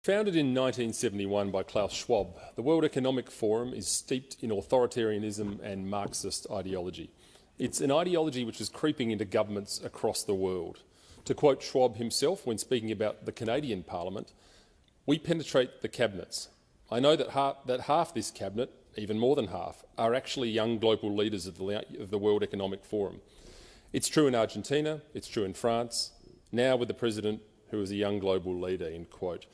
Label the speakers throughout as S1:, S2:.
S1: Founded in 1971 by Klaus Schwab, the World Economic Forum is steeped in authoritarianism and Marxist ideology. It's an ideology which is creeping into governments across the world. To quote Schwab himself when speaking about the Canadian Parliament, "We penetrate the cabinets. I know that half this cabinet, even more than half, are actually young global leaders of the World Economic Forum. It's true in Argentina, it's true in France, now with the president who is a young global leader," end quote.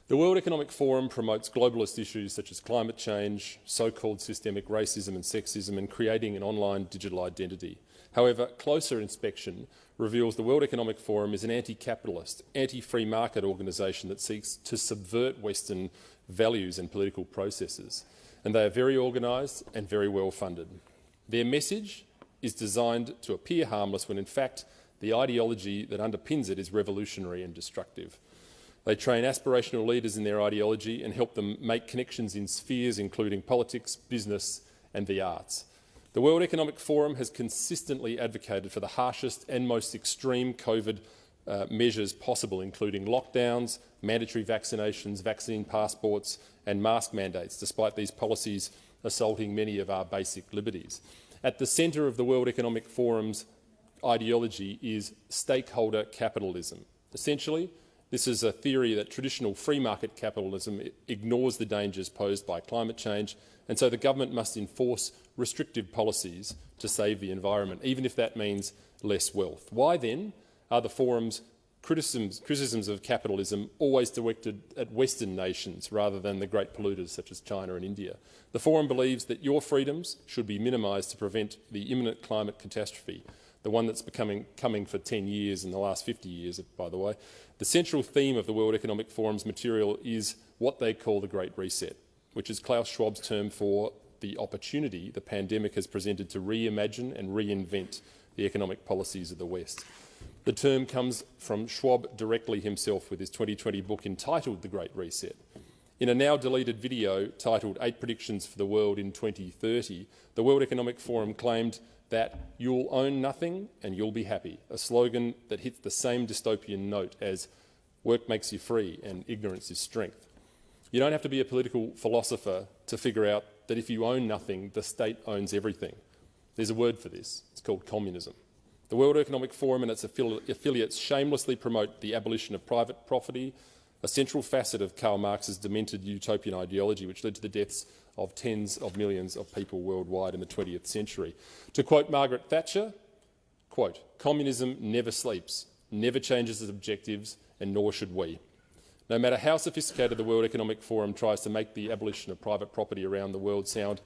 S1: The World Economic Forum promotes globalist issues such as climate change, so-called systemic racism and sexism, and creating an online digital identity. However, closer inspection reveals the World Economic Forum is an anti-capitalist, anti-free market organisation that seeks to subvert Western values and political processes. And they are very organised and very well funded. Their message is designed to appear harmless when in fact the ideology that underpins it is revolutionary and destructive. They train aspirational leaders in their ideology and help them make connections in spheres including politics, business and the arts. The World Economic Forum has consistently advocated for the harshest and most extreme COVID measures possible, including lockdowns, mandatory vaccinations, vaccine passports and mask mandates, despite these policies assaulting many of our basic liberties. At the centre of the World Economic Forum's ideology is stakeholder capitalism. Essentially, this is a theory that traditional free market capitalism ignores the dangers posed by climate change, and so the government must enforce restrictive policies to save the environment, even if that means less wealth. Why then are the forum's criticisms of capitalism always directed at Western nations rather than the great polluters such as China and India? The forum believes that your freedoms should be minimised to prevent the imminent climate catastrophe, the one that's coming for 10 years in the last 50 years, by the way. The central theme of the World Economic Forum's material is what they call the Great Reset, which is Klaus Schwab's term for the opportunity the pandemic has presented to reimagine and reinvent the economic policies of the West. The term comes from Schwab directly himself with his 2020 book entitled The Great Reset. In a now-deleted video titled 8 Predictions for the World in 2030, the World Economic Forum claimed that "you'll own nothing and you'll be happy," a slogan that hits the same dystopian note as "work makes you free and ignorance is strength." You don't have to be a political philosopher to figure out that if you own nothing, the state owns everything. There's a word for this. It's called communism. The World Economic Forum and its affiliates shamelessly promote the abolition of private property, a central facet of Karl Marx's demented utopian ideology which led to the deaths of tens of millions of people worldwide in the 20th century. To quote Margaret Thatcher, quote, "Communism never sleeps, never changes its objectives, and nor should we." No matter how sophisticated the World Economic Forum tries to make the abolition of private property around the world sound,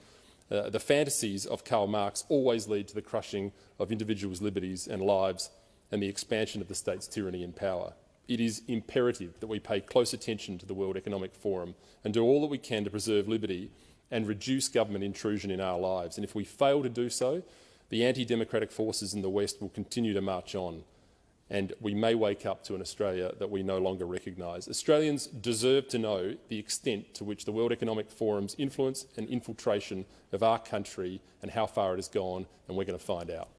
S1: the fantasies of Karl Marx always lead to the crushing of individuals' liberties and lives and the expansion of the state's tyranny and power. It is imperative that we pay close attention to the World Economic Forum and do all that we can to preserve liberty and reduce government intrusion in our lives. And if we fail to do so, the anti-democratic forces in the West will continue to march on, and we may wake up to an Australia that we no longer recognise. Australians deserve to know the extent to which the World Economic Forum's influence and infiltration of our country and how far it has gone, and we're going to find out.